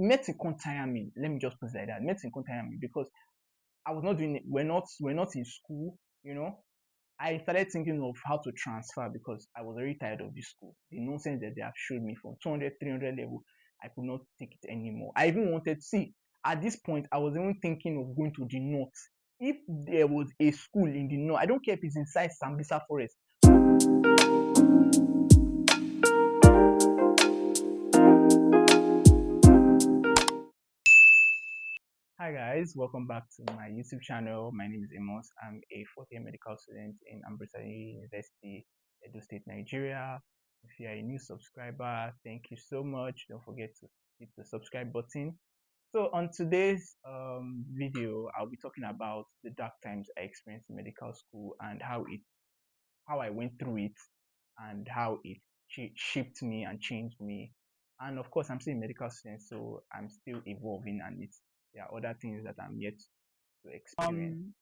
medicine can't tire me. Let me just put it like that. Medicine can't tire me because I was not doing it. We're not in school, you know. I started thinking of how to transfer because I was very tired of this school. The nonsense that they have showed me from 200, 300 level, I could not take it anymore. I even wanted to see, at this point, I was even thinking of going to the north. If there was a school in the north, I don't care if it's inside Sambisa Forest. Hi guys, welcome back to my YouTube channel. My name is Amos. I'm a fourth year medical student in Amboseli University, Edo State, Nigeria. If you are a new subscriber, thank you so much. Don't forget to hit the subscribe button. So on today's video, I'll be talking about the dark times I experienced in medical school and how I went through it and how it shaped me and changed me. And of course, I'm still a medical student, so I'm still evolving, and there are other things that I'm yet to experience.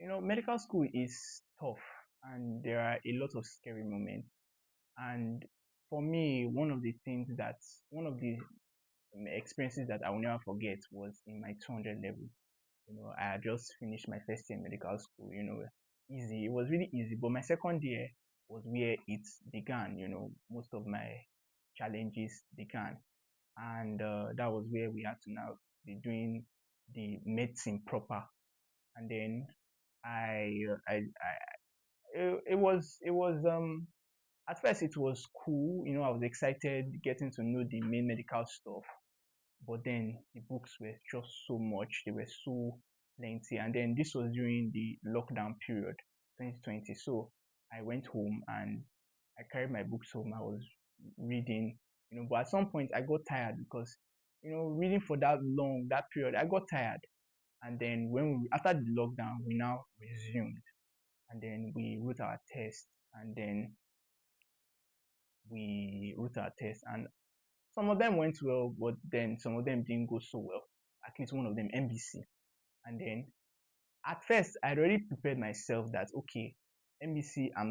Medical school is tough, and there are a lot of scary moments. And for me, one of the experiences that I will never forget was in my 200 level. I had just finished my first year in medical school, easy. It was really easy. But my second year was where it began, most of my challenges began. And that was where we had to now be doing the medicine proper. And then at first it was cool, I was excited getting to know the main medical stuff, but then the books were just so much, they were so plenty. And then this was during the lockdown period, 2020. So I went home and I carried my books home. I was reading, but at some point I got tired because reading for that long, that period, I got tired. And then after the lockdown, we now resumed, and then we wrote our test, and then and some of them went well, but then some of them didn't go so well. At least one of them, MBC. And then at first, I'd already prepared myself that okay, MBC, I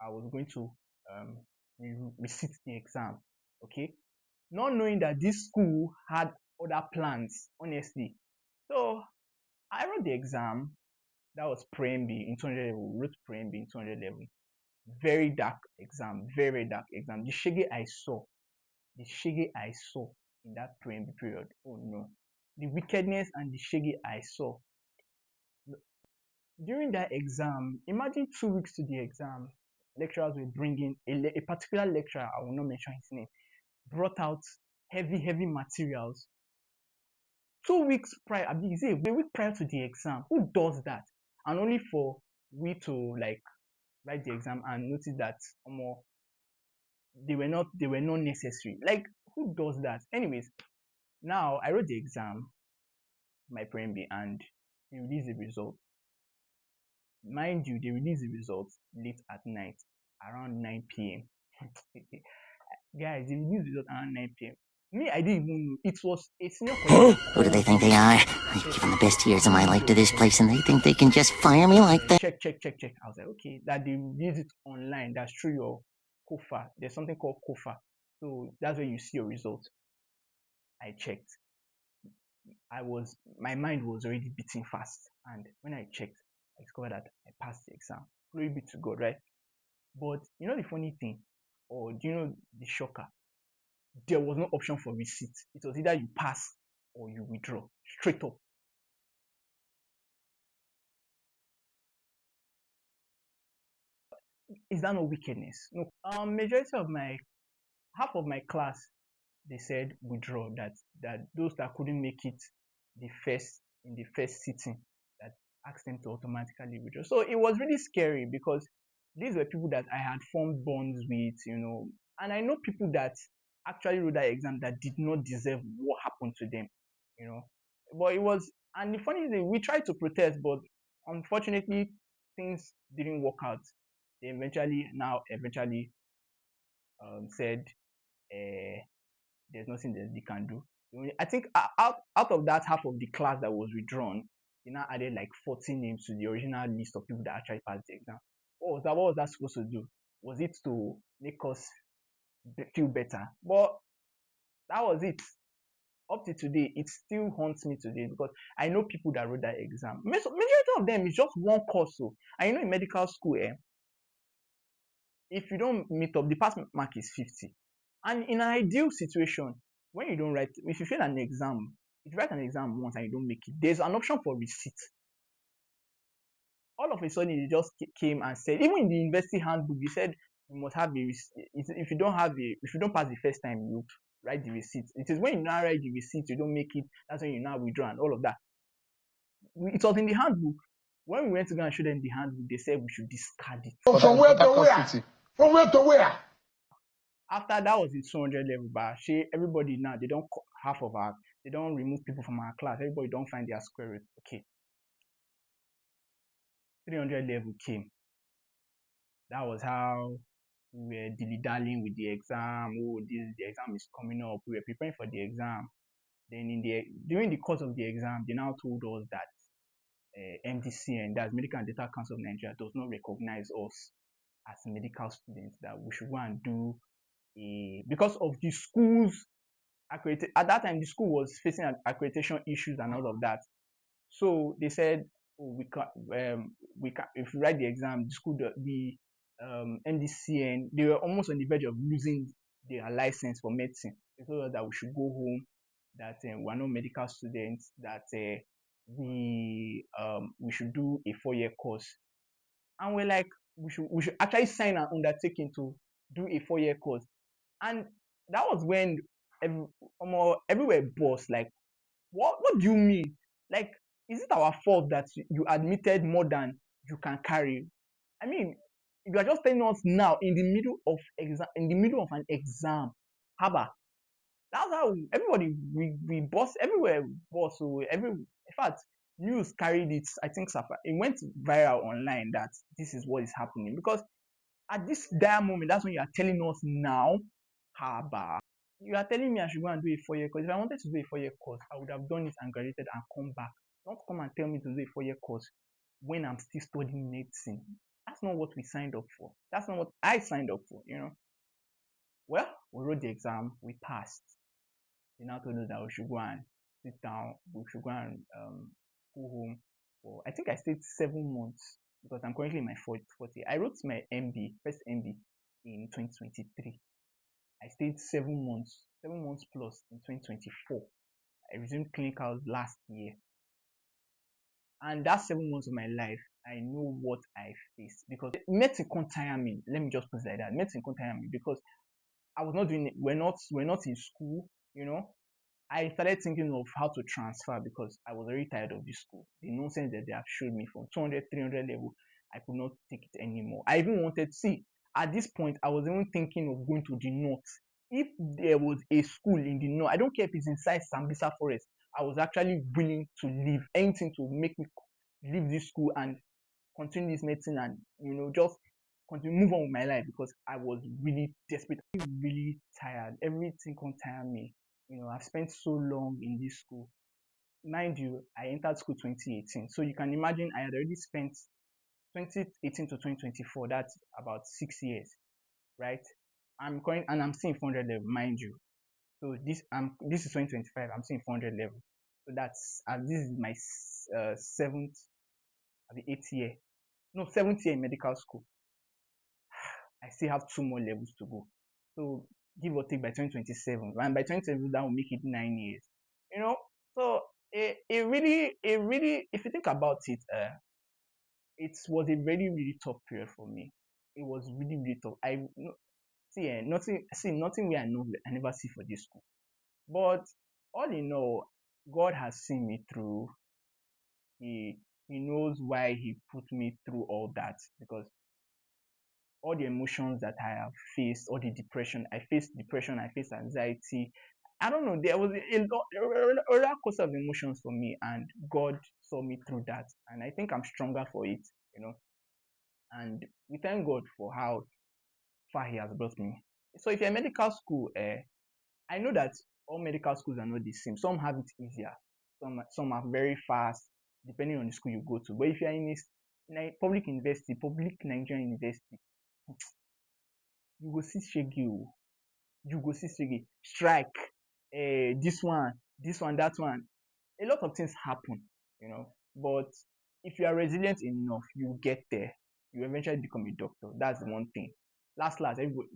was going to um, resit the exam. Okay, not knowing that this school had other plans, honestly. So I wrote the exam. That was Pre-MB in 200 level. Wrote Pre-MB in 200 level. Very dark exam. Very dark exam. The shege I saw in that Pre-MB period. Oh no, the wickedness and the shege I saw during that exam. Imagine 2 weeks to the exam, lecturers were bringing a particular lecturer, I will not mention his name, brought out heavy materials 2 weeks prior. I mean, is it a week prior to the exam? Who does that? And only for we to like write the exam and notice that they were not necessary. Like, who does that? Anyways, now I wrote the exam, my Pre-MB, and we released the result. Mind you, they released the results late at night, around 9 p.m. Guys, they released the result around 9 p.m. Me, I didn't even know. It was a senior colleague. Who do they think they are? I've given the best years of my life to this place, and they think they can just fire me like that? Check. I was like, okay, that they release it online. That's through your KOFA. There's something called KOFA. So that's where you see your result. I checked. My mind was already beating fast. And when I checked, I discovered that I passed the exam. Glory be to God, right? But you know the funny thing, or do you know the shocker? There was no option for receipt. It was either you pass or you withdraw. Straight up. Is that no wickedness? No. Majority of my half of my class, they said withdraw, that those that couldn't make it in the first sitting, that asked them to automatically withdraw. So it was really scary because these were people that I had formed bonds with, and I know people that actually wrote that exam that did not deserve what happened to them, you know. But it was, and the funny thing, we tried to protest, but unfortunately things didn't work out. They eventually said uh, there's nothing that they can do. I think out of that half of the class that was withdrawn, they now added like 14 names to the original list of people that actually passed the exam. What was that supposed to do? Was it to make us feel better? But that was it. up to today, it still haunts me today because I know people that wrote that exam. Majority of them is just one course. So, and you know, in medical school, if you don't meet up, the pass mark is 50. And in an ideal situation, when you don't write, if you fail an exam, if you write an exam once and you don't make it, there's an option for receipt. All of a sudden, it just came and said, even in the university handbook, you said you must have a receipt. If you don't have a, if you don't pass the first time, you write the receipt. It is when you now write the receipt, you don't make it, that's when you now withdraw and all of that. It was in the handbook. When we went to go and show them the handbook, they said we should discard it. From where to where? From where to where? After that was the 200 level, but everybody now, they don't they don't remove people from our class. Everybody don't find their square root. Okay. 300 level came. That was how we were dilly-dallying with the exam. Oh, the exam is coming up. We were preparing for the exam. Then during the course of the exam, they now told us that MDCN, that's Medical and Dental Council of Nigeria, does not recognize us as medical students, that we should go and do because of the school's at that time the school was facing accreditation issues and all of that. So they said, oh, we can if we write the exam, the school, the MDCN, they were almost on the verge of losing their license for medicine. They told us that we should go home, that we're not medical students, that we should do a 4-year course. And we're like, we should actually sign an undertaking to do a 4-year course. And that was when everywhere boss, like, what do you mean? Like, is it our fault that you admitted more than you can carry? I mean, you are just telling us now in the middle of an exam. Haba. That's how everybody we boss everywhere boss. So in fact, news carried it. I think it went viral online that this is what is happening, because at this dire moment, that's when you are telling us now, haba. You are telling me I should go and do a 4-year course. If I wanted to do a 4-year course, I would have done it and graduated and come back. Don't come and tell me to do a 4-year course when I'm still studying medicine. That's not what we signed up for. That's not what I signed up for, you know. Well, we wrote the exam, we passed. They now told us that we should go and sit down, we should go and go home. For, I think I stayed 7 months because I'm currently in my 40. I wrote my first MB in 2023. I stayed 7 months plus in 2024. I resumed clinicals last year. And that 7 months of my life, I know what I faced, because medicine can't tire me. Let me just put it like that. Medicine can't tire me because I was not doing it. We're not in school, you know. I started thinking of how to transfer because I was very tired of this school. The nonsense that they have showed me from 200, 300 level, I could not take it anymore. I even wanted to see, at this point, I was even thinking of going to the north. If there was a school in the north, I don't care if it's inside Sambisa Forest, I was actually willing to leave anything to make me leave this school and continue this medicine and, you know, just continue move on with my life, because I was really desperate, really tired. Everything can tire me. You know, I've spent so long in this school. Mind you, I entered school 2018. So you can imagine I had already spent 2018 to 2024. That's about 6 years, right? I'm seeing 400 level, mind you. So this is 2025. I'm seeing 400 level. So that's this is my seventh, the 8th year. No, 7th year in medical school. I still have 2 more levels to go. So give or take by 2027, and by 2027 that will make it 9 years. You know, so it really, if you think about it, it was a really, really tough period for me. It was really, really tough. Nothing where I never see for this school. But all in all, God has seen me through. He knows why he put me through all that, because all the emotions that I have faced, all the depression, I faced anxiety. I don't know, there was a roller coaster of emotions for me, and God saw me through that. And I think I'm stronger for it, you know. And we thank God for how far He has brought me. So if you're in medical school, I know that all medical schools are not the same. Some have it easier, some are very fast, depending on the school you go to. But if you're in a public Nigerian university, you go see shege, strike, this one, this one, that one. A lot of things happen, but if you are resilient enough, you get there. You eventually become a doctor. That's the one thing. Last, everybody,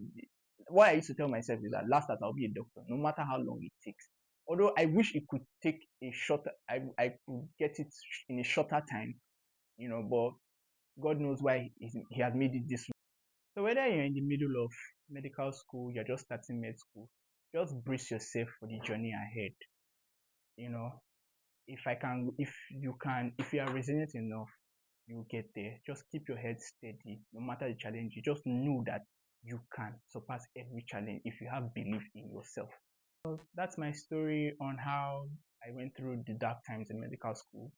what I used to tell myself is that last, I'll be a doctor, no matter how long it takes. Although I wish it could take a shorter, I could get it in a shorter time, but God knows why He has made it this way. So whether you're in the middle of medical school, you're just starting med school, just brace yourself for the journey ahead. You know, if you are resilient enough, you get there. Just keep your head steady, no matter the challenge. You just know that you can surpass every challenge if you have belief in yourself. So that's my story on how I went through the dark times in medical school.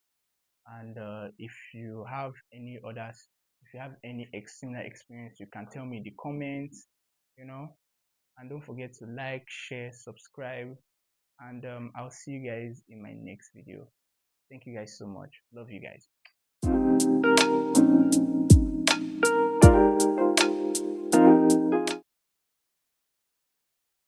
And if you have any others, if you have any similar experience, you can tell me in the comments, you know. And don't forget to like, share, subscribe, and I'll see you guys in my next video. Thank you guys so much. Love you guys.